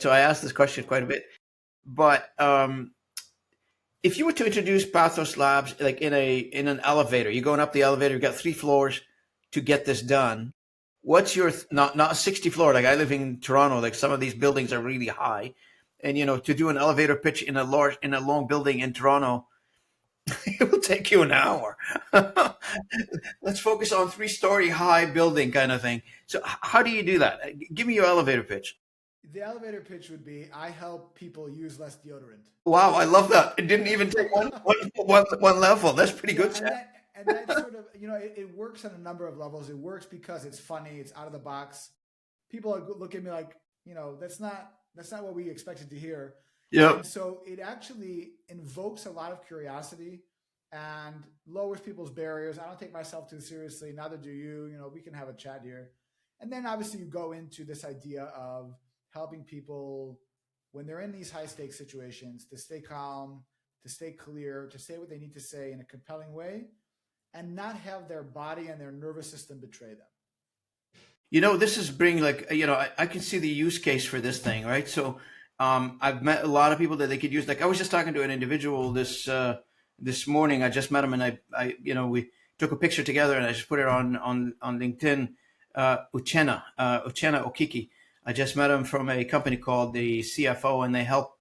So I asked this question quite a bit. But if you were to introduce pathos labs like in an elevator, you're going up the elevator, you've got 3 floors to get this done. What's your not 60 floor, like I live in Toronto, like some of these buildings are really high. And to do an elevator pitch in a long building in Toronto, it will take you an hour. Let's focus on 3-story high building kind of thing. So how do you do that? Give me your elevator pitch. The elevator pitch would be, I help people use less deodorant. Wow, I love that. It didn't even take one level. That's pretty Yeah, good, and Chad. that sort of, it works on a number of levels. It works because it's funny, it's out of the box. People look at me like, that's not what we expected to hear. Yep. And so it actually invokes a lot of curiosity and lowers people's barriers. I don't take myself too seriously, neither do you. We can have a chat here. And then obviously you go into this idea of helping people when they're in these high stakes situations to stay calm, to stay clear, to say what they need to say in a compelling way, and not have their body and their nervous system betray them. This is bringing like, I can see the use case for this thing, right? So, I've met a lot of people that they could use. Like I was just talking to an individual this morning. I just met him, and we took a picture together, and I just put it on LinkedIn. Uchenna Okiki. I just met him from a company called the CFO, and they help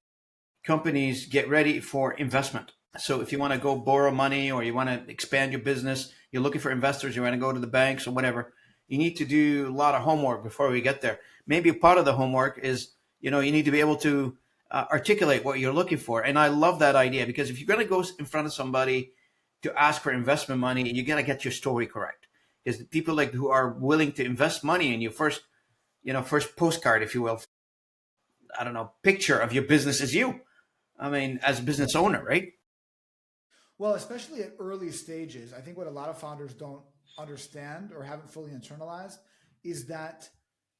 companies get ready for investment. So if you want to go borrow money or you want to expand your business, you're looking for investors, you want to go to the banks or whatever, you need to do a lot of homework before we get there. Maybe part of the homework is, you need to be able to articulate what you're looking for. And I love that idea because if you're going to go in front of somebody to ask for investment money, you got to get your story correct. Because the people like who are willing to invest money in your first postcard, if you will, I don't know, picture of your business is you. I mean, as a business owner, right? Well, especially at early stages, I think what a lot of founders don't understand or haven't fully internalized is that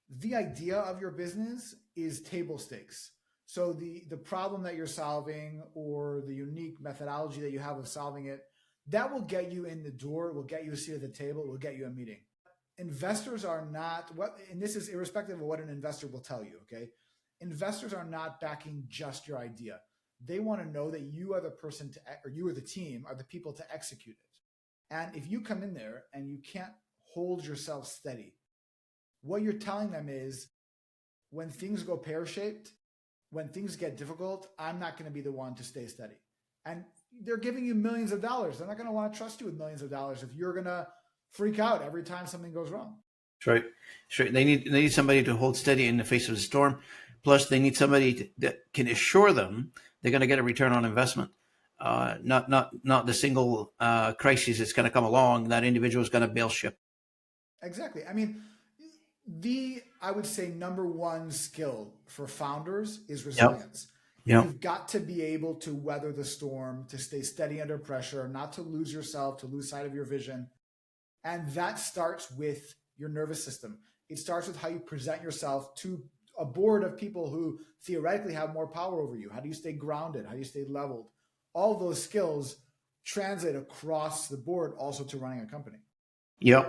the idea of your business is table stakes. So the problem that you're solving or the unique methodology that you have of solving it, that will get you in the door, will get you a seat at the table, will get you a meeting. Investors are not and this is irrespective of what an investor will tell you, okay? Investors are not backing just your idea. They want to know that you are the person or you or the team are the people to execute it. And if you come in there and you can't hold yourself steady, what you're telling them is when things go pear-shaped, when things get difficult, I'm not going to be the one to stay steady. And they're giving you millions of dollars. They're not going to want to trust you with millions of dollars if you're going to freak out every time something goes wrong. That's right. That's right. They need somebody to hold steady in the face of the storm. Plus, they need somebody that can assure them they're going to get a return on investment. Not the single crisis that's going to come along. That individual is going to bail ship. Exactly. I mean, I would say number one skill for founders is Yep. resilience. Yep. You've got to be able to weather the storm, to stay steady under pressure, not to lose yourself, to lose sight of your vision. And that starts with your nervous system. It starts with how you present yourself to a board of people who theoretically have more power over you. How do you stay grounded? How do you stay leveled? All those skills translate across the board also to running a company. Yep.